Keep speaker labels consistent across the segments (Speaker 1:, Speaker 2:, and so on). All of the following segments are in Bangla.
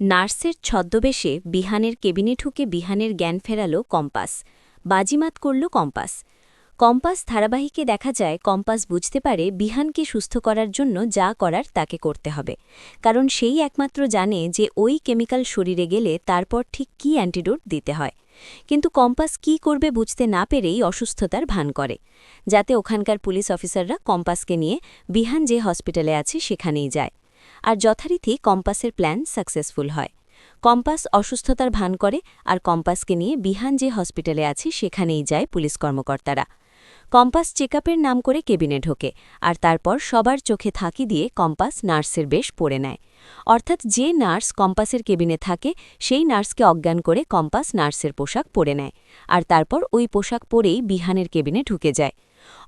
Speaker 1: নার্সের ছদ্মবেশে বিহানের কেবিনে ঢুকে বিহানের জ্ঞান ফেরাল কম্পাস। বাজিমাত করল কম্পাস। কম্পাস ধারাবাহিকে দেখা যায় কম্পাস বুঝতে পারে বিহানকে সুস্থ করার জন্য যা করার তাকে করতে হবে, কারণ সেই একমাত্র জানে যে ওই কেমিক্যাল শরীরে গেলে তারপর ঠিক কী অ্যান্টিডোট দিতে হয়। কিন্তু কম্পাস কি করবে বুঝতে না পেরেই অসুস্থতার ভান করে, যাতে ওখানকার পুলিশ অফিসাররা কম্পাসকে নিয়ে বিহান যে হসপিটালে আছে সেখানেই যায়। আর যথারীতি কম্পাসের প্ল্যান সাকসেসফুল হয়। কম্পাস অসুস্থতার ভান করে আর কম্পাসকে নিয়ে বিহান যে হসপিটালে আছে সেখানেই যায় পুলিশ কর্মকর্তারা। কম্পাস চেকআপের নাম করে কেবিনে ঢোকে, আর তারপর সবার চোখে থাকি দিয়ে কম্পাস নার্সের বেশ পড়ে নেয়। অর্থাৎ যে নার্স কম্পাসের কেবিনে থাকে সেই নার্সকে অজ্ঞান করে কম্পাস নার্সের পোশাক পরে নেয়, আর তারপর ওই পোশাক পরেই বিহানের কেবিনে ঢুকে যায়।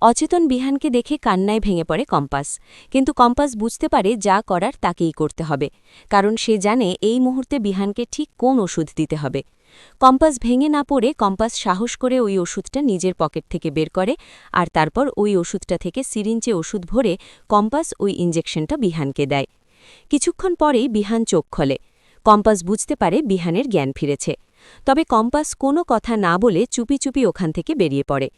Speaker 1: অচেতন বিহানকে দেখে কান্নায় ভেঙে পড়ে কম্পাস, কিন্তু কম্পাস বুঝতে পারে যা করার তাকেই করতে হবে, কারণ সে জানে এই মুহূর্তে বিহানকে ঠিক কোন ওষুধ দিতে হবে। কম্পাস ভেঙে না পড়ে কম্পাস সাহস করে ওই ওষুধটা নিজের পকেট থেকে বের করে, আর তারপর ওই ওষুধটা থেকে সিরিঞ্জে ওষুধ ভরে কম্পাস ওই ইঞ্জেকশনটা বিহানকে দেয়। কিছুক্ষণ পরেই বিহান চোখ খোলে। কম্পাস বুঝতে পারে বিহানের জ্ঞান ফিরেছে। তবে কম্পাস কোনো কথা না বলে চুপি চুপি ওখান থেকে বেরিয়ে পড়ে।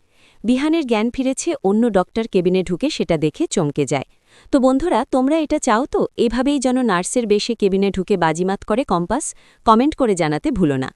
Speaker 1: বিহানের জ্ঞান ফিরেছে অন্য ডক্টর কেবিনে ঢুকে সেটা দেখে চমকে যায়। তো বন্ধুরা, তোমরা এটা চাও তো এভাবেই যেন নার্সের বেশে কেবিনে ঢুকে বাজিমাত করে কম্পাস? কমেন্ট করে জানাতে ভুলো না।